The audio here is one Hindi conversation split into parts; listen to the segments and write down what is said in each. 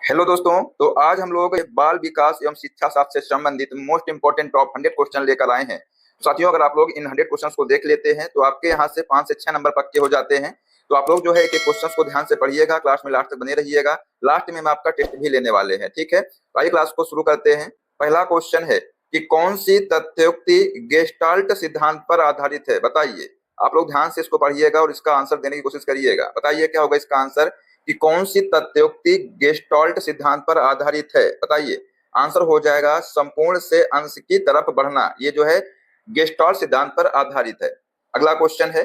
हेलो दोस्तों। तो आज हम लोग बाल विकास एवं शिक्षा शास्त्र से संबंधित मोस्ट इंपोर्टेंट टॉप 100 क्वेश्चन लेकर आए हैं। साथियों, अगर आप लोग इन 100 क्वेश्चंस को देख लेते हैं तो आपके यहाँ से 5 से 6 नंबर पक्के हो जाते हैं। तो आप लोग जो है एक एक क्वेश्चंस को ध्यान से पढ़िएगा, क्लास में लास्ट तक बने रहिएगा। लास्ट में हम आपका टेस्ट भी लेने वाले हैं, ठीक है। तो आइए क्लास को शुरू करते हैं। पहला क्वेश्चन है कि कौन सी तथ्योक्ति गेस्टाल्ट सिद्धांत पर आधारित है, बताइए। आप लोग ध्यान से इसको पढ़िएगा और इसका आंसर देने की कोशिश करिएगा। बताइए क्या होगा इसका आंसर, कि कौन सी तथ्योक्ति गेस्टाल्ट सिद्धांत पर आधारित है, बताइए। आंसर हो जाएगा संपूर्ण से अंश की तरफ बढ़ना। ये जो है गेस्टाल्ट सिद्धांत पर आधारित है। अगला क्वेश्चन है,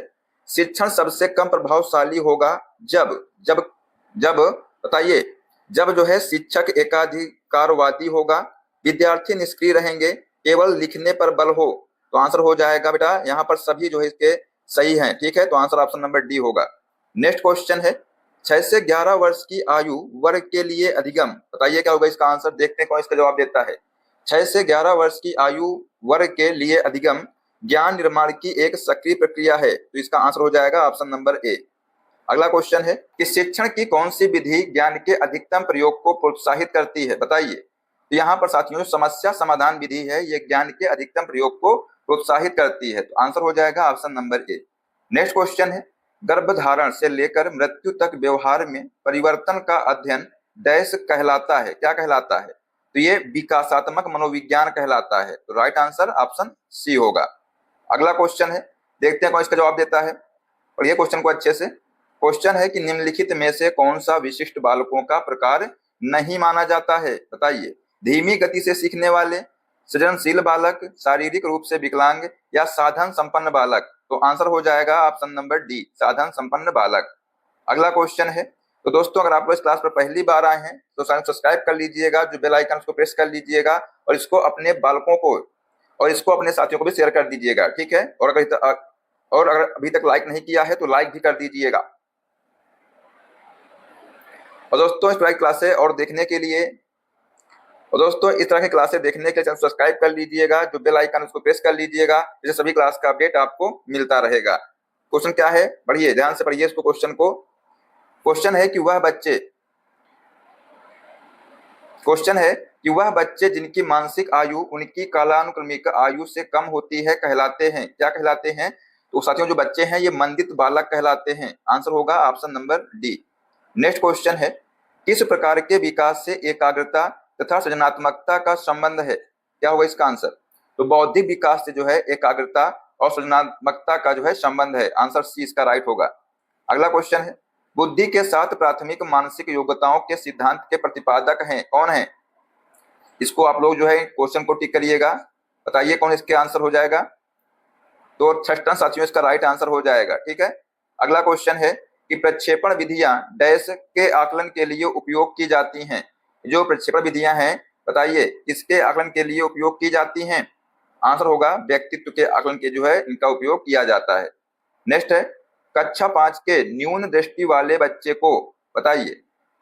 शिक्षण सबसे कम प्रभावशाली होगा जब जब जब बताइए, जब जो है शिक्षक एकाधिकारवादी होगा, विद्यार्थी निष्क्रिय रहेंगे, केवल लिखने पर बल हो। तो आंसर हो जाएगा बेटा, यहाँ पर सभी जो है इसके सही हैं, ठीक है। तो आंसर ऑप्शन नंबर डी होगा। नेक्स्ट क्वेश्चन है, 6 से 11 वर्ष की आयु वर्ग के लिए अधिगम, बताइए क्या होगा इसका आंसर। देखते हैं कौन इसका जवाब देता है। 6 से 11 वर्ष की आयु वर्ग के लिए अधिगम ज्ञान निर्माण की एक सक्रिय प्रक्रिया है। तो इसका आंसर हो जाएगा ऑप्शन नंबर ए। अगला क्वेश्चन है कि शिक्षण की कौन सी विधि ज्ञान के अधिकतम प्रयोग को प्रोत्साहित करती है, बताइए। तो यहाँ पर साथियों समस्या समाधान विधि है, ये ज्ञान के अधिकतम प्रयोग को प्रोत्साहित करती है। तो आंसर हो जाएगा option number A. Next question है, गर्भधारण से लेकर मृत्यु तक व्यवहार में परिवर्तन का अध्ययन डैश कहलाता है, क्या कहलाता है। तो ये विकासात्मक मनोविज्ञान कहलाता है। तो राइट आंसर ऑप्शन सी होगा। अगला क्वेश्चन है, देखते हैं कौन इसका जवाब देता है। और ये क्वेश्चन को अच्छे से, क्वेश्चन है कि निम्नलिखित में से कौन सा विशिष्ट बालकों का प्रकार नहीं माना जाता है, बताइए। धीमी गति से सीखने वाले, सृजनशील बालक, शारीरिक रूप से विकलांग या साधन संपन्न बालक। तो आंसर हो जाएगा ऑप्शन नंबर डी, साधन संपन्न बालक। अगला क्वेश्चन है, तो दोस्तों अगर आप लोग इस क्लास पर पहली बार आए हैं तो चैनल सब्सक्राइब कर लीजिएगा, जो बेल आइकन उसको प्रेस कर लीजिएगा और इसको अपने बालकों को और इसको अपने साथियों को भी शेयर कर दीजिएगा, ठीक है। और अगर अभी तक लाइक नहीं किया है तो लाइक भी कर दीजिएगा। और दोस्तों इस तरह की क्लासें और देखने के लिए चैनल सब्सक्राइब कर लीजिएगा, जो बेल आइकन उसको प्रेस कर लीजिएगा, जिससे सभी क्लास का अपडेट आपको मिलता रहेगा। क्वेश्चन क्या है, पढ़िए, ध्यान से पढ़िए इसको क्वेश्चन को। क्वेश्चन है कि वह बच्चे जिनकी मानसिक आयु उनकी कालानुक्रमिक आयु से कम होती है कहलाते हैं, क्या कहलाते हैं। तो साथियों जो बच्चे हैं ये मंदित बालक कहलाते हैं। आंसर होगा option number D. Next question है, किस प्रकार के विकास से एकाग्रता तथा सृजनात्मकता का संबंध है, क्या होगा इसका आंसर। तो बौद्धिक विकास से जो है एकाग्रता और सृजनात्मकता का जो है संबंध है। आंसर सी इसका राइट होगा। अगला क्वेश्चन है, बुद्धि के साथ प्राथमिक मानसिक योग्यताओं के सिद्धांत के प्रतिपादक हैं, कौन है। इसको आप लोग जो है क्वेश्चन को टिक करिएगा, बताइए कौन इसके आंसर हो जाएगा। तो छठा साथियों इसका राइट आंसर हो जाएगा, ठीक है। अगला क्वेश्चन है कि प्रक्षेपण विधियां डैश के आकलन के लिए उपयोग की जाती हैं। जो प्रक्षेपण विधियां हैं बताइए किसके आकलन के लिए उपयोग की जाती हैं। आंसर होगा व्यक्तित्व के आकलन के जो है इनका उपयोग किया जाता है। नेक्स्ट है, कक्षा 5 के न्यून दृष्टि वाले बच्चे को बताइए।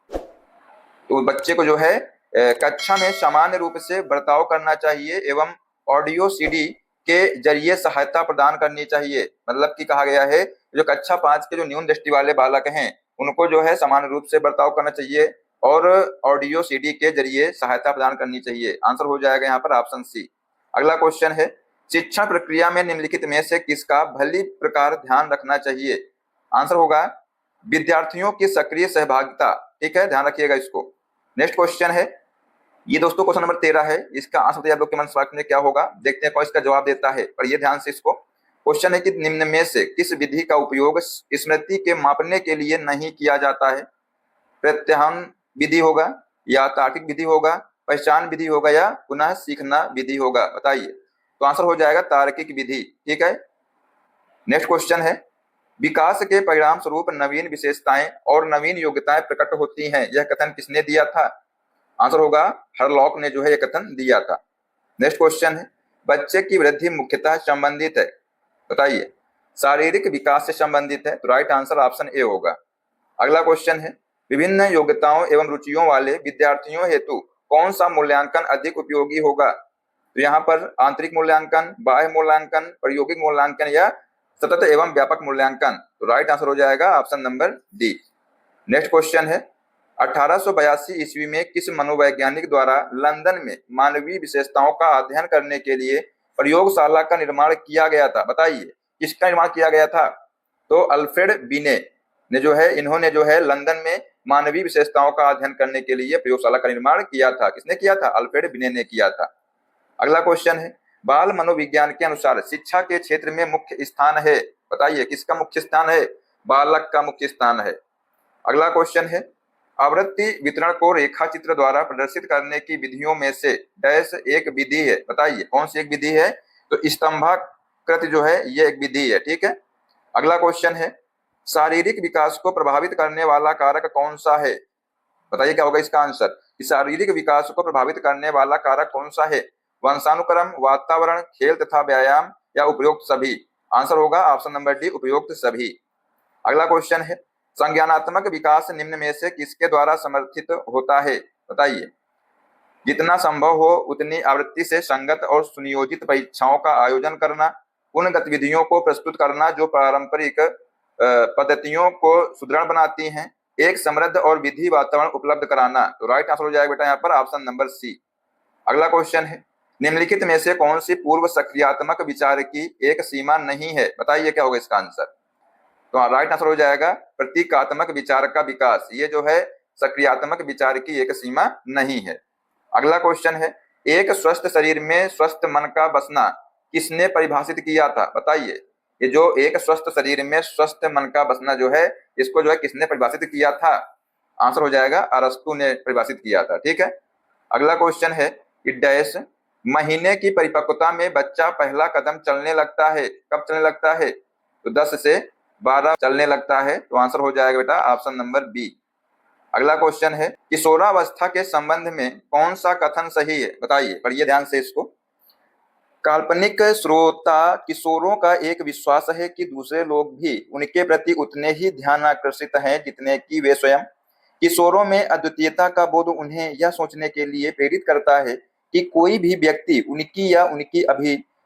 तो बच्चे को जो है कक्षा में सामान्य रूप से बर्ताव करना चाहिए एवं ऑडियो सीडी के जरिए सहायता प्रदान करनी चाहिए। मतलब कि कहा गया है जो कक्षा 5 के जो न्यून दृष्टि वाले बालक हैं उनको जो है सामान्य रूप से बर्ताव करना चाहिए और ऑडियो सीडी के जरिए सहायता प्रदान करनी चाहिए। आंसर हो जाएगा यहाँ पर ऑप्शन सी। अगला क्वेश्चन है, शिक्षण प्रक्रिया में निम्नलिखित में से किसका भली प्रकार ध्यान रखना चाहिए। आंसर होगा विद्यार्थियों की सक्रिय सहभागिता, ठीक है, ध्यान रखिएगा इसको। नेक्स्ट क्वेश्चन है, ये दोस्तों क्वेश्चन नंबर 13 है। इसका आंसर आप लोग के मन में क्या होगा, देखते हैं कौन इसका जवाब देता है। पढ़िए ध्यान से इसको। क्वेश्चन है कि निम्न में से किस विधि का उपयोग स्मृति के मापने के लिए नहीं किया जाता है। प्रत्याहन विधि होगा या तार्किक विधि होगा, पहचान विधि होगा या पुनः सीखना विधि होगा, बताइए। तो आंसर हो जाएगा तार्किक विधि, ठीक है। नेक्स्ट क्वेश्चन है, विकास के परिणाम स्वरूप नवीन विशेषताएं और नवीन योग्यताएं प्रकट होती हैं, यह कथन किसने दिया था। आंसर होगा हरलॉक ने जो है यह कथन दिया था। नेक्स्ट क्वेश्चन है, बच्चे की वृद्धि मुख्यतः संबंधित है, बताइए। शारीरिक विकास से संबंधित है, तो राइट आंसर ऑप्शन ए होगा। अगला क्वेश्चन है, विभिन्न योग्यताओं एवं रुचियों वाले विद्यार्थियों हेतु कौन सा मूल्यांकन अधिक उपयोगी होगा। तो यहाँ पर आंतरिक मूल्यांकन, बाह्य मूल्यांकन, प्रायोगिक मूल्यांकन या सतत एवं व्यापक मूल्यांकन। तो राइट आंसर हो जाएगा option number D. Next question है, 1882 ईस्वी में किस मनोवैज्ञानिक द्वारा लंदन में मानवीय विशेषताओं का अध्ययन करने के लिए प्रयोगशाला का निर्माण किया गया था? बताइए किसका निर्माण किया गया था? तो अल्फ्रेड बिने ने जो है, इन्होंने जो है लंदन में मानवीय विशेषताओं का अध्ययन करने के लिए प्रयोगशाला का निर्माण किया था। किसने किया था? अल्फ्रेड बिने ने किया था। अगला क्वेश्चन है, बाल मनोविज्ञान के अनुसार शिक्षा के क्षेत्र में मुख्य स्थान है। बताइए किसका मुख्य स्थान है? बालक का मुख्य स्थान है। अगला क्वेश्चन है, आवृत्ति वितरण को रेखा चित्र द्वारा प्रदर्शित करने की विधियों में से डैश एक विधि है। बताइए कौन सी एक विधि है? तो स्तंभाकृति जो है ये एक विधि है। ठीक है। अगला क्वेश्चन है, शारीरिक विकास को प्रभावित करने वाला कारक कौन सा है? बताइए क्या होगा इसका आंसर? शारीरिक विकास को प्रभावित करने वाला कारक कौन सा है? वंशानुक्रम, वातावरण, खेल तथा व्यायाम या उपयुक्त सभी? आंसर होगा ऑप्शन नंबर डी, उपयुक्त सभी। अगला क्वेश्चन है, संज्ञानात्मक विकास निम्न में से किसके द्वारा समर्थित होता है? बताइए। जितना संभव हो उतनी आवृत्ति से संगत और सुनियोजित परीक्षाओं का आयोजन करना, उन गतिविधियों को प्रस्तुत करना जो पारंपरिक पद्धतियों को सुदृढ़ बनाती हैं, एक समृद्ध और विधि वातावरण उपलब्ध कराना। तो राइट आंसर हो जाएगा बेटा यहाँ पर ऑप्शन नंबर सी। अगला क्वेश्चन है, निम्नलिखित में से कौन सी पूर्व सक्रियात्मक विचार की एक सीमा नहीं है? बताइए क्या होगा इसका आंसर? तो राइट आंसर हो जाएगा प्रतीकात्मक विचार का विकास। ये जो है सक्रियात्मक विचार की एक सीमा नहीं है। अगला क्वेश्चन है, एक स्वस्थ शरीर में स्वस्थ मन का बसना किसने परिभाषित किया था? बताइए। ये जो एक स्वस्थ शरीर में स्वस्थ मन का बसना जो है, इसको जो है किसने परिभाषित किया था? आंसर हो जाएगा अरस्तु ने परिभाषित किया था। ठीक है। अगला क्वेश्चन है, डैश महीने की परिपक्वता में बच्चा पहला कदम चलने लगता है। कब चलने लगता है? तो 10 से 12 चलने लगता है। तो आंसर हो जाएगा बेटा ऑप्शन नंबर बी। अगला क्वेश्चन है, किशोरावस्था के संबंध में कौन सा कथन सही है? बताइए, पढ़िए ध्यान से इसको। काल्पनिक श्रोता किशोरों का एक विश्वास है कि दूसरे लोग भी उनके प्रति उतने ही ध्यान आकर्षित हैं जितने कि वे स्वयं। किशोरों में अद्वितीयता का बोध उन्हें यह सोचने के लिए प्रेरित करता है कि कोई भी व्यक्ति उनकी या उनकी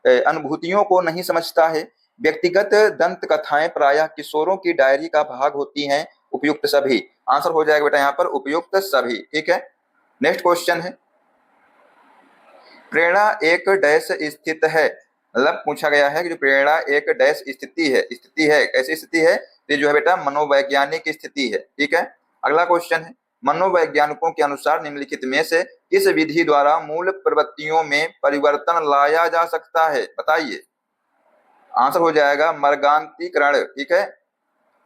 अनुभूतियों को नहीं समझता है। व्यक्तिगत दंत कथाएं प्रायः किशोरों की डायरी का भाग होती हैं। उपयुक्त सभी। आंसर हो जाएगा बेटा यहाँ पर उपयुक्त सभी। ठीक है। नेक्स्ट क्वेश्चन है, प्रेरणा एक डैश स्थित है। मतलब पूछा गया है कि जो प्रेरणा एक डैश स्थिति है कैसी स्थिति है? ये जो है बेटा मनोवैज्ञानिक स्थिति है। ठीक है। अगला क्वेश्चन है, मनोवैज्ञानिकों के अनुसार निम्नलिखित में से किस विधि द्वारा मूल प्रवृत्तियों में परिवर्तन लाया जा सकता है? बताइए। आंसर हो जाएगा मार्गान्तीकरण। ठीक है।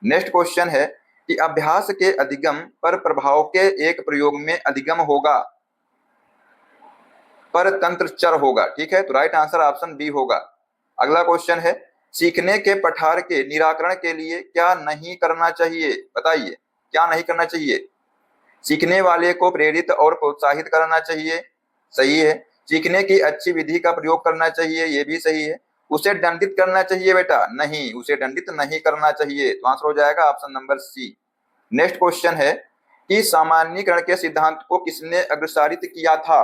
नेक्स्ट क्वेश्चन है कि अभ्यास के अधिगम पर प्रभाव के एक प्रयोग में अधिगम होगा, पर तंत्र चर होगा। ठीक है। तो राइट आंसर ऑप्शन बी होगा। अगला क्वेश्चन है, सीखने के पठार के निराकरण के लिए क्या नहीं करना चाहिए? बताइए क्या नहीं करना चाहिए? सीखने वाले को प्रेरित और प्रोत्साहित करना चाहिए। सही है। सीखने की अच्छी विधि का प्रयोग करना चाहिए। ये भी सही है। उसे दंडित करना चाहिए बेटा? नहीं, उसे दंडित नहीं करना चाहिए। तो आंसर हो जाएगा option number C. Next question है कि सामान्यीकरण के सिद्धांत को किसने अग्रसारित किया था?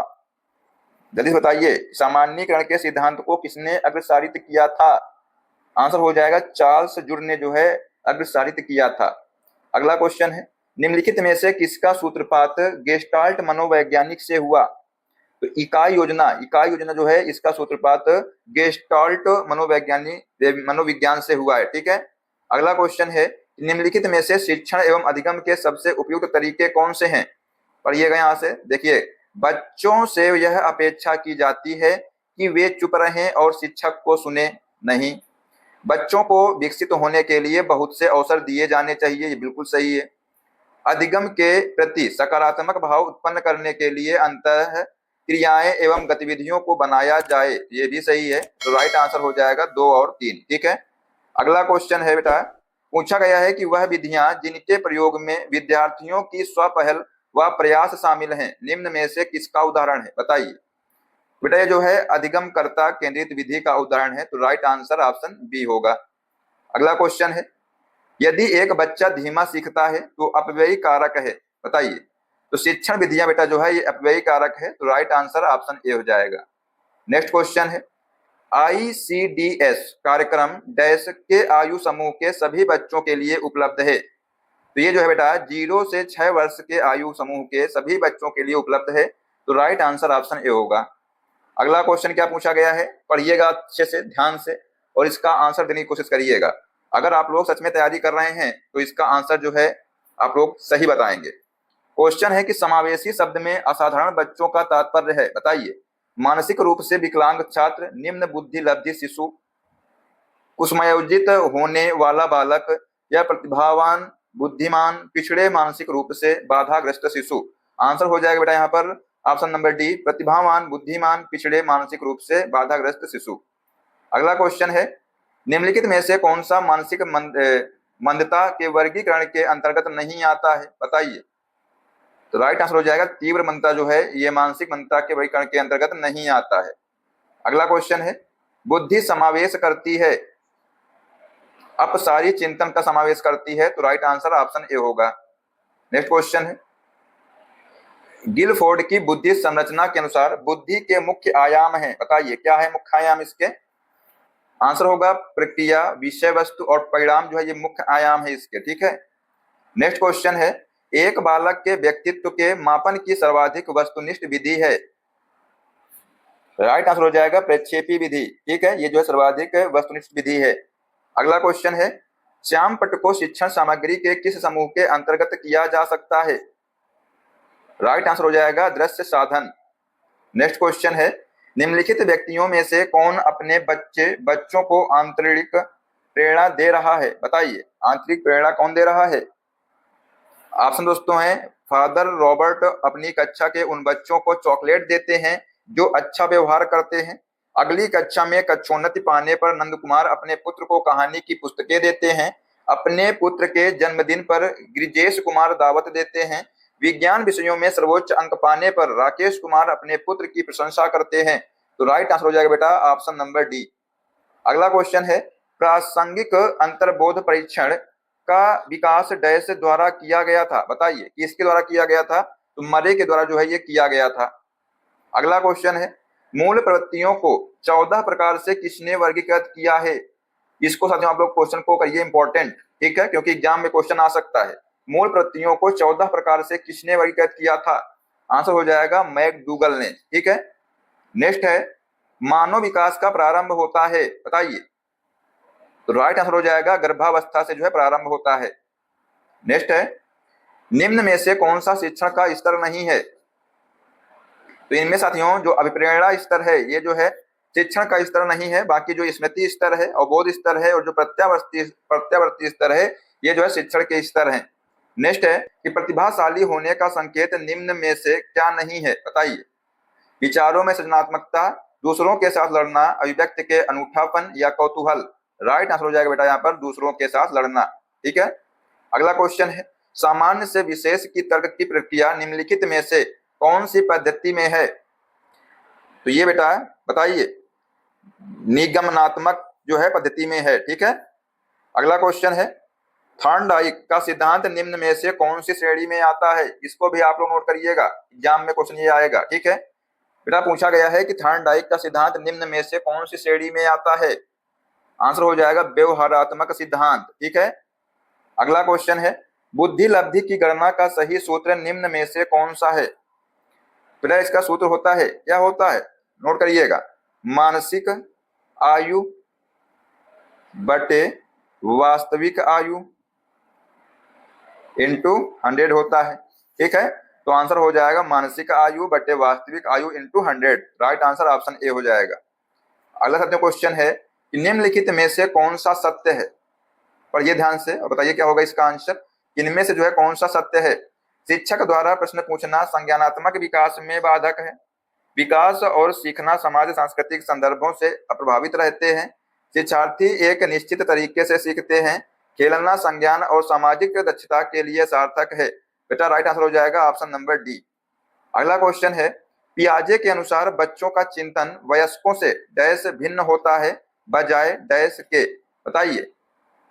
जल्दी से बताइए, सामान्यीकरण के सिद्धांत को किसने अग्रसारित किया था? आंसर हो जाएगा चार्ल्स जुर ने जो है अग्रसारित किया था। अगला क्वेश्चन है, निम्नलिखित में से किसका सूत्रपात गेस्टाल्ट मनोवैज्ञानिक से हुआ? तो इकाई योजना जो है इसका सूत्रपात गेस्टाल्ट मनोविज्ञान से हुआ है। ठीक है। अगला क्वेश्चन है, निम्नलिखित में से शिक्षण एवं अधिगम के सबसे उपयुक्त तरीके कौन से हैं? पढ़िएगा यहाँ से। देखिए, बच्चों से यह अपेक्षा की जाती है कि वे चुप रहें और शिक्षक को सुने नहीं। बच्चों को विकसित होने के लिए बहुत से अवसर दिए जाने चाहिए। ये बिल्कुल सही है। अधिगम के प्रति सकारात्मक भाव उत्पन्न करने के लिए अंतः क्रियाएं एवं गतिविधियों को बनाया जाए। ये भी सही है। तो राइट आंसर हो जाएगा 2 और 3। ठीक है। अगला क्वेश्चन है बेटा, पूछा गया है कि वह विधियां जिनके प्रयोग में विद्यार्थियों की स्वपहल व प्रयास शामिल हैं, निम्न में से किसका उदाहरण है? बताइए। बेटा ये जो है अधिगम कर्ता केंद्रित विधि का उदाहरण है। तो राइट आंसर ऑप्शन बी होगा। अगला क्वेश्चन है, यदि एक बच्चा धीमा सीखता है तो अपव्ययी कारक है। बताइए। तो शिक्षण विधियां बेटा जो है ये अपव्ययी कारक है। तो राइट आंसर ऑप्शन ए हो जाएगा। नेक्स्ट क्वेश्चन है, ICDS कार्यक्रम डैश के आयु समूह के सभी बच्चों के लिए उपलब्ध है। तो ये जो है बेटा 0 से 6 वर्ष के आयु समूह के सभी बच्चों के लिए उपलब्ध है। तो राइट आंसर ऑप्शन ए होगा। अगला क्वेश्चन क्या पूछा गया है, पढ़िएगा अच्छे से ध्यान से और इसका आंसर देने की कोशिश करिएगा। अगर आप लोग सच में तैयारी कर रहे हैं तो इसका आंसर जो है आप लोग सही बताएंगे। क्वेश्चन है कि समावेशी शब्द में असाधारण बच्चों का तात्पर्य है, बताइए। मानसिक रूप से विकलांग छात्र, निम्न बुद्धि लब्धि शिशु, कुसमयोजित होने वाला बालक या प्रतिभावान बुद्धिमान पिछड़े मानसिक रूप से बाधाग्रस्त शिशु। आंसर हो जाएगा बेटा यहाँ पर ऑप्शन नंबर डी, प्रतिभावान बुद्धिमान पिछड़े मानसिक रूप से बाधाग्रस्त शिशु। अगला क्वेश्चन है, निम्नलिखित में से कौन सा मानसिक मंदता के वर्गीकरण के अंतर्गत नहीं आता है, बताइए। तो राइट आंसर हो जाएगा तीव्र मंदता जो है ये मानसिक मंदता के वर्गीकरण के अंतर्गत नहीं आता है। अगला क्वेश्चन है, बुद्धि समावेश करती है, अपसारी चिंतन का समावेश करती है। तो राइट आंसर ऑप्शन ए होगा। नेक्स्ट क्वेश्चन है, गिलफोर्ड की बुद्धि संरचना के अनुसार बुद्धि के मुख्य आयाम हैं, बताइए क्या है मुख्य आयाम इसके। आंसर होगा प्रक्रिया, विषय वस्तु और परिणाम जो है ये मुख्य आयाम है इसके, ठीक है। नेक्स्ट क्वेश्चन है, एक बालक के व्यक्तित्व के मापन की सर्वाधिक वस्तुनिष्ठ विधि है। राइट आंसर हो जाएगा प्रक्षेपी विधि, ठीक है, ये जो है सर्वाधिक वस्तुनिष्ठ विधि है। अगला क्वेश्चन है, श्यामपट्ट को शिक्षण सामग्री के किस समूह के अंतर्गत किया जा सकता है। राइट आंसर हो जाएगा दृश्य साधन। नेक्स्ट क्वेश्चन है, निम्नलिखित व्यक्तियों में से कौन अपने बच्चों को आंतरिक प्रेरणा दे रहा है, बताइए। आंतरिक प्रेरणा कौन दे रहा है। ऑप्शन दोस्तों है, फादर रॉबर्ट अपनी कक्षा के उन बच्चों को चॉकलेट देते हैं जो अच्छा व्यवहार करते हैं। अगली कक्षा में कक्षोन्नति पाने पर नंद कुमार अपने पुत्र को कहानी की पुस्तकें देते हैं। अपने पुत्र के जन्मदिन पर गिरिजेश कुमार दावत देते हैं। विज्ञान विषयों में सर्वोच्च अंक पाने पर राकेश कुमार अपने पुत्र की प्रशंसा करते हैं। तो राइट आंसर हो जाएगा बेटा ऑप्शन नंबर डी। अगला क्वेश्चन है, प्रासंगिक अंतर्बोध परीक्षण का विकास डैश द्वारा किया गया था, बताइए किसके द्वारा किया गया था। तो मरे के द्वारा जो है ये किया गया था। अगला क्वेश्चन है, मूल प्रवृत्तियों को 14 प्रकार से किसने वर्गीकृत किया है। इसको साथियों आप लोग क्वेश्चन को करिए इंपॉर्टेंट, ठीक है, क्योंकि एग्जाम में क्वेश्चन आ सकता है। मूल प्रवृत्तियों को 14 प्रकार से किसने वर्गीकृत किया था। आंसर हो जाएगा मैकडूगल ने, ठीक है। नेक्स्ट है, मानव विकास का प्रारंभ होता है, बताइए। तो राइट आंसर हो जाएगा गर्भावस्था से जो है प्रारंभ होता है। नेक्स्ट है, निम्न में से कौन सा शिक्षण का स्तर नहीं है। तो इनमें साथियों जो अभिप्रेरणा स्तर है ये जो है शिक्षण का स्तर नहीं है, बाकी जो स्मृति स्तर है, अवबोध स्तर है और जो प्रत्यावर्ती स्तर है ये जो है शिक्षण के स्तर हैं। नेक्स्ट है कि प्रतिभाशाली होने का संकेत निम्न में से क्या नहीं है, बताइए। विचारों में सृजनात्मकता, दूसरों के साथ लड़ना, अभिव्यक्ति के अनूठापन या कौतूहल। राइट आंसर हो जाएगा बेटा यहाँ पर दूसरों के साथ लड़ना, ठीक है। अगला क्वेश्चन है, सामान्य से विशेष की तर्क की प्रक्रिया निम्नलिखित में से कौन सी पद्धति में है। तो ये बेटा बताइए निगमनात्मक जो है पद्धति में है, ठीक है। अगला क्वेश्चन है, थॉर्नडाइक का सिद्धांत निम्न में से कौन सी श्रेणी में आता है। इसको भी आप लोग नोट करिएगा, एग्जाम में क्वेश्चन ये आएगा, ठीक है। बेटा पूछा गया है कि थॉर्नडाइक का सिद्धांत निम्न में से कौन सी श्रेणी में आता है। आंसर हो जाएगा व्यवहारात्मक सिद्धांत, ठीक है। अगला क्वेश्चन है, बुद्धि लब्धि की गणना का सही सूत्र निम्न में से कौन सा है। बेटा इसका सूत्र होता है, क्या होता है, नोट करिएगा, मानसिक आयु बटे वास्तविक आयु इंटू 100 होता है, ठीक है। तो आंसर हो जाएगा मानसिक आयु बटे वास्तविक आयु into 100। Right answer option A हो जाएगा। अगला साथियों क्वेश्चन है कि निम्नलिखित में से कौन सा सत्य है। पढ़िए ध्यान से और बताइए क्या होगा इसका आंसर। इनमें से जो है कौन सा सत्य है। शिक्षक द्वारा प्रश्न पूछना संज्ञानात्मक विकास में बाधक है। विकास और सीखना समाज सांस्कृतिक संदर्भों से अप्रभावित रहते हैं। शिक्षार्थी एक निश्चित तरीके से सीखते हैं। खेलना संज्ञान और सामाजिक दक्षता के लिए सार्थक है। बेटा राइट आंसर हो जाएगा ऑप्शन नंबर डी। अगला क्वेश्चन है, पियाजे के अनुसार बच्चों का चिंतन वयस्कों से डैश भिन्न होता है बजाय डैश के, बताइए।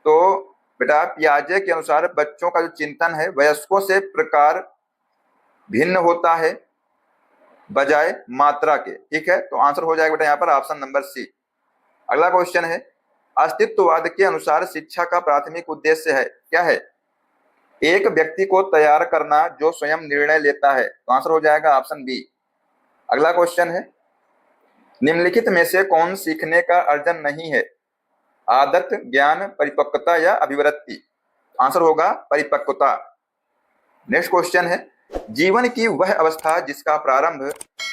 तो बेटा पियाजे के अनुसार बच्चों का जो चिंतन है वयस्कों से प्रकार भिन्न होता है बजाय मात्रा के, ठीक है। तो आंसर हो जाएगा बेटा यहाँ पर ऑप्शन नंबर सी। अगला क्वेश्चन है, अस्तित्ववाद के अनुसार शिक्षा का प्राथमिक उद्देश्य है, क्या है। एक व्यक्ति को तैयार करना जो स्वयं निर्णय लेता है, तो आंसर हो जाएगा ऑप्शन बी। अगला क्वेश्चन है, निम्नलिखित में से कौन सीखने का अर्जन नहीं है? आदत, ज्ञान, परिपक्वता या अभिवृत्ति? आंसर होगा परिपक्वता। नेक्स्ट क्वेश्चन है, जीवन की वह अवस्था जिसका प्रारंभ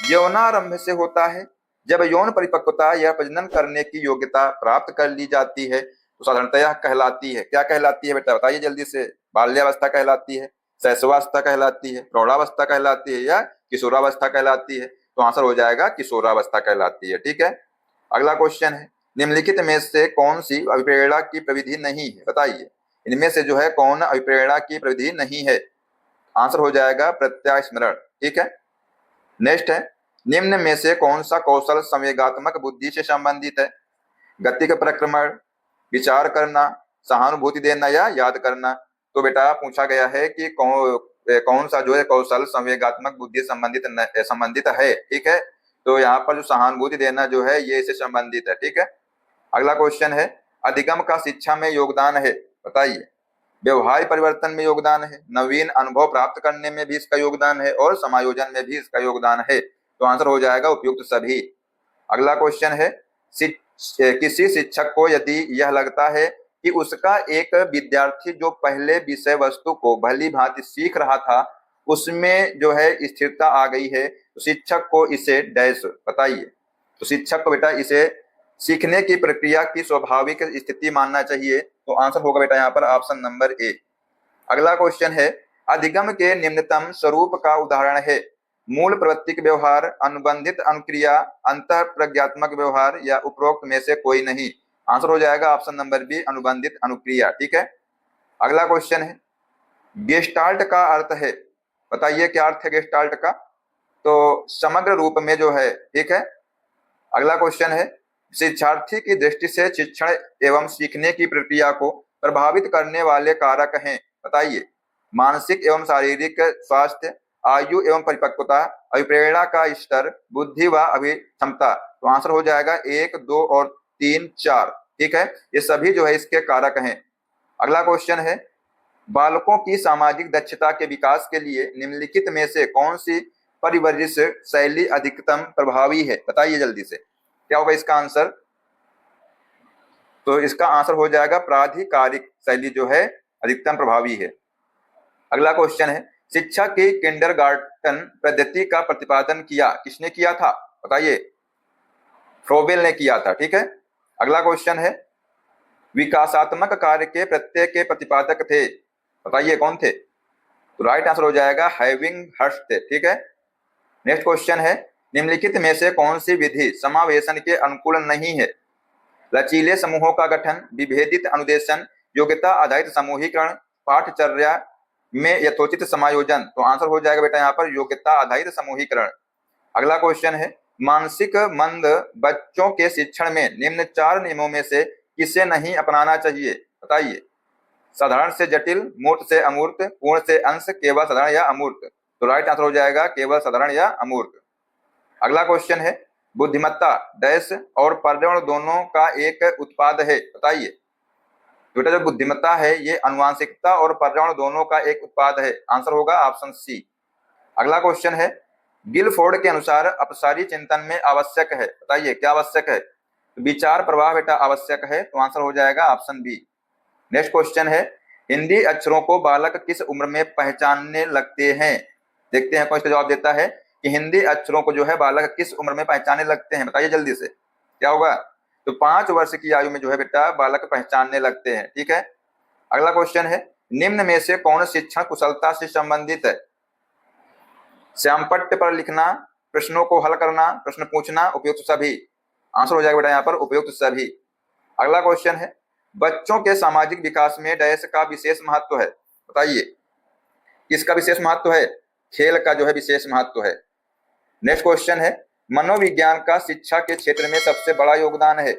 यौनारंभ से होता है, जब यौन परिपक्वता या प्रजनन करने की योग्यता प्राप्त कर ली जाती है, तो साधारणतया कहलाती है, क्या कहलाती है बेटा बताइए जल्दी से? बाल्यावस्था कहलाती है, शैशवावस्था कहलाती है, प्रौढ़ावस्था कहलाती है या किशोरावस्था कहलाती है? तो आंसर हो जाएगा किशोरावस्था कहलाती है। ठीक है। अगला क्वेश्चन है, निम्नलिखित में से कौन सी अभिप्रेरणा की प्रविधि नहीं है? बताइए इनमें से जो है कौन अभिप्रेरणा की प्रविधि नहीं है? आंसर हो जाएगा प्रत्यास्मरण। ठीक है। नेक्स्ट है, निम्न में से कौन सा कौशल संवेगात्मक बुद्धि से संबंधित है? गति का प्रक्रमण, विचार करना, सहानुभूति देना या याद करना? तो बेटा पूछा गया है कि कौन सा जो है कौशल संवेगात्मक बुद्धि संबंधित है। ठीक है। तो यहाँ पर जो सहानुभूति देना जो है ये इससे संबंधित है। ठीक है। अगला क्वेश्चन है, अधिगम का शिक्षा में योगदान है? बताइए। व्यवहार परिवर्तन में योगदान है, नवीन अनुभव प्राप्त करने में भी इसका योगदान है और समायोजन में भी इसका योगदान है। तो आंसर हो जाएगा उपयुक्त सभी। अगला क्वेश्चन है, किसी शिक्षक को यदि यह लगता है कि उसका एक विद्यार्थी जो पहले विषय वस्तु को भली भांति सीख रहा था उसमें जो है स्थिरता आ गई है, तो शिक्षक को इसे डैश बताइए। तो शिक्षक को बेटा इसे सीखने की प्रक्रिया की स्वाभाविक स्थिति मानना चाहिए। तो आंसर होगा बेटा यहाँ पर ऑप्शन नंबर ए। अगला क्वेश्चन है, अधिगम के निम्नतम स्वरूप का उदाहरण है? मूल प्रवृत्तिक व्यवहार, अनुबंधित अनुक्रिया, अंतः प्रज्ञात्मक व्यवहार या उपरोक्त में से कोई नहीं? आंसर हो जाएगा ऑप्शन नंबर बी, अनुबंधित अनुक्रिया। ठीक है। अगला क्वेश्चन है, गेस्टाल्ट का अर्थ है? बताइए क्या अर्थ है गेस्टाल्ट का? तो समग्र रूप में जो है। ठीक है। अगला क्वेश्चन है, शिक्षार्थी की दृष्टि से शिक्षण एवं सीखने की प्रक्रिया को प्रभावित करने वाले कारक हैं? बताइए। मानसिक एवं शारीरिक स्वास्थ्य, आयु एवं परिपक्वता, अभिप्रेरणा का स्तर, बुद्धि व अभिक्षमता? तो आंसर हो जाएगा 1, 2 और 3, 4। ठीक है। ये सभी जो है इसके कारक हैं। अगला क्वेश्चन है, बालकों की सामाजिक दक्षता के विकास के लिए निम्नलिखित में से कौन सी परिवर्जित शैली अधिकतम प्रभावी है? बताइए जल्दी से क्या होगा इसका आंसर? तो इसका आंसर हो जाएगा प्राधिकारिक शैली जो है अधिकतम प्रभावी है। अगला क्वेश्चन है, शिक्षा की किंडरगार्टन पद्धति का प्रतिपादन किसने किया था? बताइए। फ्रोबेल ने किया था। ठीक है। अगला क्वेश्चन है, विकासात्मक कार्य के प्रत्यय के प्रतिपादक थे? बताइए कौन थे? तो राइट आंसर हो जाएगा हैविंग हर्स्ट थे। ठीक है। नेक्स्ट क्वेश्चन है, निम्नलिखित में से कौन सी विधि समावेशन के अनुकूल नहीं है? लचीले समूहों का गठन, विभेदित अनुदेशन, योग्यता आधारित समूहीकरण, पाठचर्या में यथोचित समायोजन? तो आंसर हो जाएगा बेटा यहाँ पर योग्यता आधारित समूहीकरण। अगला क्वेश्चन है, मानसिक मंद बच्चों के शिक्षण में निम्न 4 नियमों में से किसे नहीं अपनाना चाहिए? बताइए। साधारण से जटिल, मूर्त से अमूर्त, पूर्ण से अंश, केवल साधारण या अमूर्त? तो राइट आंसर हो जाएगा केवल साधारण या अमूर्त। अगला क्वेश्चन है, बुद्धिमत्ता डैश और पर्यावरण दोनों का एक उत्पाद है? बताइए। बेटा जो बुद्धिमत्ता है ये अनुवांशिकता और पर्यावरण दोनों का एक उत्पाद है। आंसर होगा ऑप्शन सी। अगला क्वेश्चन है, गिलफोर्ड के अनुसार अपसारी चिंतन में आवश्यक है? बताइए क्या आवश्यक है? तो विचार प्रवाह बेटा आवश्यक है। तो आंसर हो जाएगा ऑप्शन बी। नेक्स्ट क्वेश्चन है, हिंदी अक्षरों को बालक किस उम्र में पहचानने लगते हैं? देखते हैं कौन इसका जवाब देता है कि हिंदी अक्षरों को जो है बालक किस उम्र में पहचानने लगते हैं? बताइए जल्दी से क्या होगा? तो 5 वर्ष की आयु में जो है बेटा बालक पहचानने लगते हैं। ठीक है। अगला क्वेश्चन है, निम्न में से कौन शिक्षण कुशलता से संबंधित है? श्यामपट्ट पर लिखना, प्रश्नों को हल करना, प्रश्न पूछना, उपयुक्त सभी? आंसर हो जाएगा बेटा यहाँ पर उपयुक्त सभी। अगला क्वेश्चन है, बच्चों के सामाजिक विकास में डैश का विशेष महत्व है? बताइए किसका विशेष महत्व है? खेल का जो है विशेष महत्व है। नेक्स्ट क्वेश्चन है, मनोविज्ञान का शिक्षा के क्षेत्र में सबसे बड़ा योगदान है?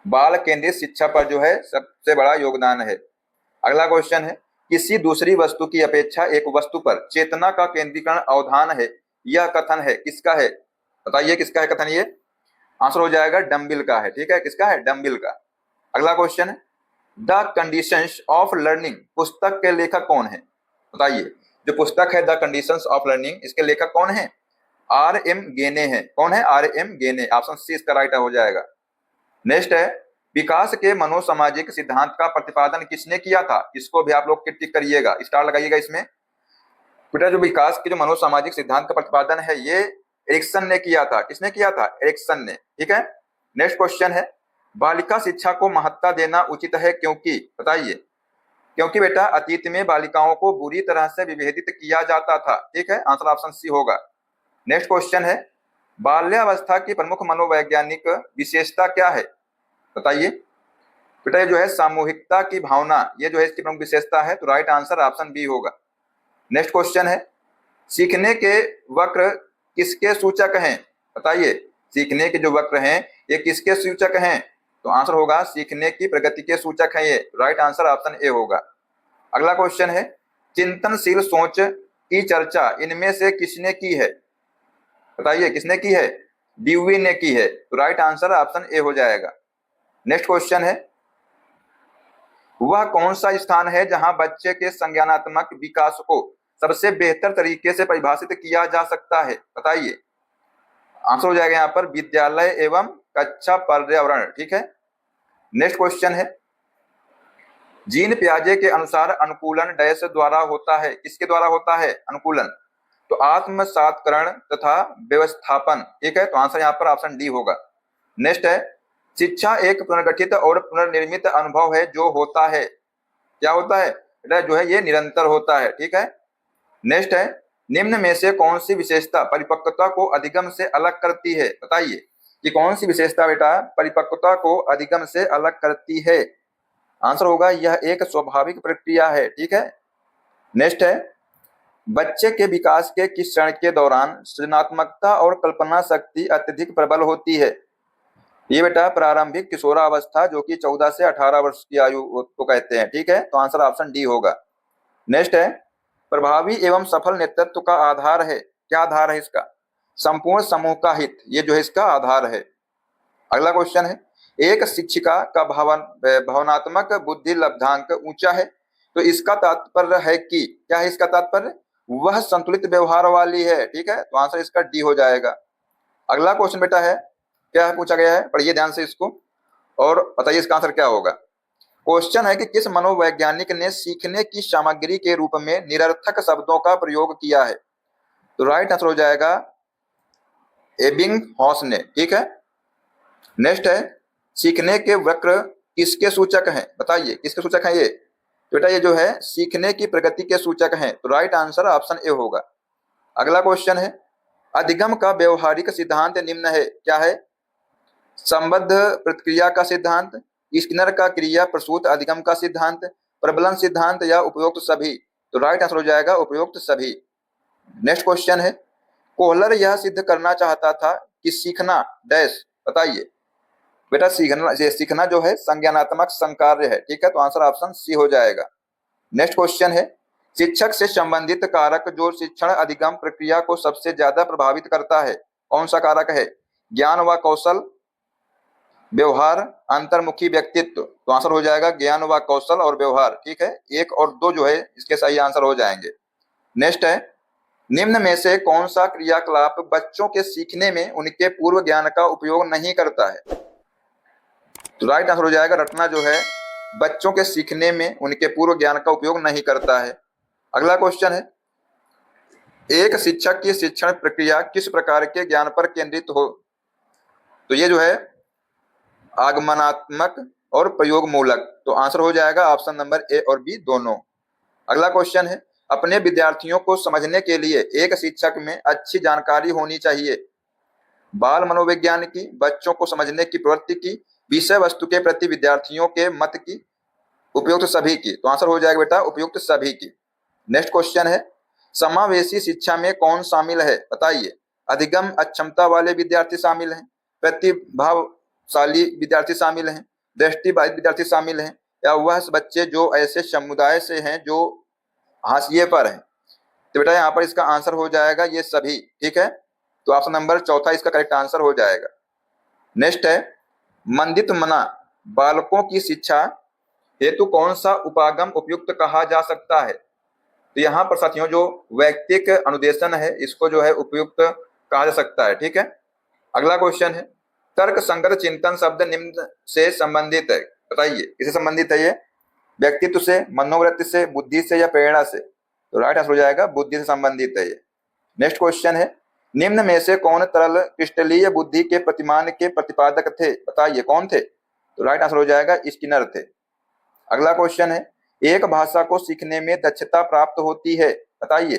बाल केंद्रित शिक्षा पर जो है सबसे बड़ा योगदान है। अगला क्वेश्चन है, किसी दूसरी वस्तु की अपेक्षा एक वस्तु पर चेतना का केंद्रीकरण अवधान है? यह कथन है किसका है? बताइए किसका है कथन ये? आंसर हो जाएगा डम्बिल का है। ठीक है। किसका है? डम्बिल का। अगला क्वेश्चन है, द कंडीशंस ऑफ लर्निंग पुस्तक के लेखक कौन है? बताइए, जो पुस्तक है द कंडीशंस ऑफ लर्निंग, इसके लेखक कौन है? आर एम गेने हैं। कौन है? आर एम गेने। ऑप्शन सी इसका राइट हो जाएगा। नेक्स्ट है, विकास के मनोसामाजिक सिद्धांत का प्रतिपादन किसने किया था? इसको भी आप लोग टिक करिएगा, स्टार लगाइएगा इसमें। बेटा जो विकास के जो मनोसामाजिक सिद्धांत का प्रतिपादन है ये एरिक्सन ने किया था। किसने किया था? एरिक्सन ने। ठीक है। नेक्स्ट क्वेश्चन है, बालिका शिक्षा को महत्ता देना उचित है क्योंकि? बताइए। क्योंकि बेटा अतीत में बालिकाओं को बुरी तरह से विभेदित किया जाता था। ठीक है, आंसर ऑप्शन सी होगा। नेक्स्ट क्वेश्चन है, बाल्यावस्था की प्रमुख मनोवैज्ञानिक विशेषता क्या है? बताइए। बेटा ये जो है सामूहिकता की भावना, ये जो है इसकी प्रमुख विशेषता है, तो राइट आंसर ऑप्शन बी होगा। नेक्स्ट क्वेश्चन है, सीखने के वक्र किसके सूचक हैं? बताइए, सीखने के जो वक्र हैं ये किसके सूचक हैं? तो आंसर होगा सीखने की प्रगति के सूचक हैं ये। राइट आंसर ऑप्शन ए होगा। अगला क्वेश्चन है, चिंतनशील सोच की चर्चा इनमें से किसने की है? बताइए, किसने की है? ड्यूवी ने की है, तो राइट आंसर ऑप्शन ए हो जाएगा। नेक्स्ट क्वेश्चन है, वह कौन सा स्थान है जहां बच्चे के संज्ञानात्मक विकास को सबसे बेहतर तरीके से परिभाषित किया जा सकता है? बताइए। आंसर हो जाएगा यहाँ पर विद्यालय एवं कक्षा पर्यावरण। ठीक है। नेक्स्ट क्वेश्चन है, जीन पियाजे के अनुसार अनुकूलन डैश द्वारा होता है? किसके द्वारा होता है अनुकूलन? तो आत्मसातकरण तथा व्यवस्थापन। ठीक है, तो आंसर यहाँ पर ऑप्शन डी होगा। नेक्स्ट है, शिक्षा एक पुनर्गठित और पुनर्निर्मित अनुभव है जो होता है। क्या होता है? जो है ये निरंतर होता है। ठीक है। नेक्स्ट है, निम्न में से कौन सी विशेषता परिपक्वता को अधिगम से अलग करती है? बताइए कि कौन सी विशेषता बेटा परिपक्वता को अधिगम से अलग करती है? आंसर होगा यह एक स्वाभाविक प्रक्रिया है। ठीक है। नेक्स्ट है, बच्चे के विकास के किस चरण के दौरान सृजनात्मकता और कल्पना शक्ति अत्यधिक प्रबल होती है? ये बेटा प्रारंभिक किशोरावस्था जो कि 14 से 18 वर्ष की आयु को कहते हैं। ठीक है, तो आंसर ऑप्शन डी होगा। नेक्स्ट है, प्रभावी एवं सफल नेतृत्व का आधार है। क्या आधार है इसका? संपूर्ण समूह का हित, ये जो है इसका आधार है। अगला क्वेश्चन है, एक शिक्षिका का भावनात्मक बुद्धि लब्धांक ऊंचा है, तो इसका तात्पर्य है कि क्या है? इसका तात्पर्य वह संतुलित व्यवहार वाली है। ठीक है, तो आंसर इसका डी हो जाएगा। अगला क्वेश्चन बेटा है, क्या पूछा गया है? पढ़िए ध्यान से इसको और बताइए इसका आंसर क्या होगा। क्वेश्चन है कि किस मनोवैज्ञानिक ने सीखने की सामग्री के रूप में निरर्थक शब्दों का प्रयोग किया है? तो राइट आंसर हो जाएगा एबिंगहॉस ने। ठीक है। नेक्स्ट है, सीखने के वक्र किसके सूचक हैं? बताइए, किसके सूचक हैं ये? बेटा ये जो है सीखने की प्रगति के सूचक हैं, तो राइट आंसर ऑप्शन ए होगा। अगला क्वेश्चन है, अधिगम का व्यवहारिक सिद्धांत निम्न है। क्या है? संबद्ध प्रतिक्रिया का सिद्धांत, स्किनर का क्रिया प्रसूत अधिगम का सिद्धांत, प्रबलन सिद्धांत या उपयुक्त सभी? तो राइट आंसर हो जाएगा उपयुक्त सभी। नेक्स्ट क्वेश्चन है, कोहलर यह सिद्ध करना चाहता था कि सीखना डैश। बताइए। बेटा सीखना जो है संज्ञानात्मक संकार्य है। ठीक है, तो आंसर ऑप्शन सी हो जाएगा। नेक्स्ट क्वेश्चन है, शिक्षक से संबंधित कारक जो शिक्षण अधिगम प्रक्रिया को सबसे ज्यादा प्रभावित करता है, कौन सा कारक है? ज्ञान व कौशल, व्यवहार, अंतर्मुखी व्यक्तित्व? तो आंसर हो जाएगा ज्ञान व कौशल और व्यवहार। ठीक है, 1 और 2 जो है इसके सही आंसर हो जाएंगे। नेक्स्ट है, निम्न में से कौन सा क्रियाकलाप बच्चों के सीखने में उनके पूर्व ज्ञान का उपयोग नहीं करता है? तो राइट आंसर हो जाएगा रटना जो है बच्चों के सीखने में उनके पूर्व ज्ञान का उपयोग नहीं करता है। अगला क्वेश्चन है, एक शिक्षक की शिक्षण प्रक्रिया किस प्रकार के ज्ञान पर केंद्रित हो? तो ये जो है आगमनात्मक और प्रयोग मूलक। तो आंसर हो जाएगा ऑप्शन नंबर ए और बी दोनों। अगला क्वेश्चन है, अपने विद्यार्थियों को समझने के लिए एक शिक्षक में अच्छी जानकारी होनी चाहिए। बाल मनोविज्ञान की, बच्चों को समझने की प्रवृत्ति की, विषय वस्तु के प्रति विद्यार्थियों के मत की, उपयुक्त सभी की? तो आंसर हो जाएगा बेटा उपयुक्त सभी की। नेक्स्ट क्वेश्चन है, समावेशी शिक्षा में कौन शामिल है? बताइए। अधिगम अक्षमता वाले विद्यार्थी शामिल हैं, प्रतिभाशाली विद्यार्थी शामिल हैं, दृष्टिबाधित विद्यार्थी शामिल हैं, या वह बच्चे जो ऐसे समुदाय से हैं जो हाशिए पर हैं? तो बेटा यहाँ पर इसका आंसर हो जाएगा ये सभी। ठीक है, तो ऑप्शन नंबर चौथा इसका करेक्ट आंसर हो जाएगा। नेक्स्ट है, मंदित मना बालकों की शिक्षा हेतु कौन सा उपागम उपयुक्त कहा जा सकता है? तो यहाँ पर साथियों जो वैयक्तिक अनुदेशन है इसको जो है उपयुक्त कहा जा सकता है। ठीक है, अगला क्वेश्चन है, तर्क संगत चिंतन शब्द निम्न से संबंधित है, बताइए किससे संबंधित है ये? व्यक्तित्व से, मनोवृत्ति से, बुद्धि से या प्रेरणा से? तो राइट आंसर हो जाएगा बुद्धि से संबंधित है ये। नेक्स्ट क्वेश्चन है, निम्न में से कौन तरल क्रिस्टलीय बुद्धि के प्रतिमान के प्रतिपादक थे, बताइए कौन थे? तो राइट आंसर हो जाएगा स्किनर थे। अगला क्वेश्चन है, एक भाषा को सीखने में दक्षता प्राप्त होती है, बताइए।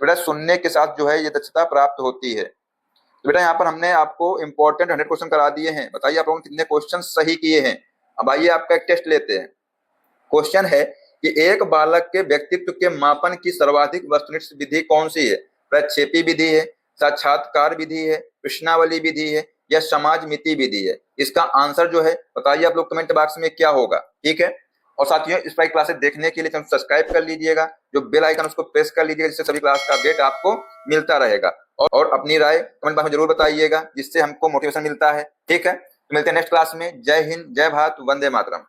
बेटा सुनने के साथ जो है ये दक्षता प्राप्त होती है। तो बेटा यहाँ पर हमने आपको इंपॉर्टेंट 100 क्वेश्चन करा दिए हैं, बताइए आप लोगों ने कितने क्वेश्चन सही किए हैं। अब आइए आपका एक टेस्ट लेते हैं। क्वेश्चन है कि एक बालक के व्यक्तित्व के मापन की सर्वाधिक वस्तुनिष्ठ विधि कौन सी है? प्रक्षेपी विधि है, साक्षात्कार विधि है, प्रश्नावली विधि है या समाज मिति विधि है? इसका आंसर जो है बताइए आप लोग कमेंट बॉक्स में क्या होगा। ठीक है, और साथियों इस प्राइवेट क्लासेस देखने के लिए चैनल सब्सक्राइब कर लीजिएगा, जो बेल आइकन उसको प्रेस कर लीजिएगा, जिससे सभी क्लास का अपडेट आपको मिलता रहेगा। और अपनी राय कमेंट बॉक्स में जरूर बताइएगा, जिससे हमको मोटिवेशन मिलता है। ठीक है, तो मिलते हैं नेक्स्ट क्लास में। जय हिंद, जय भारत, वंदे मातरम।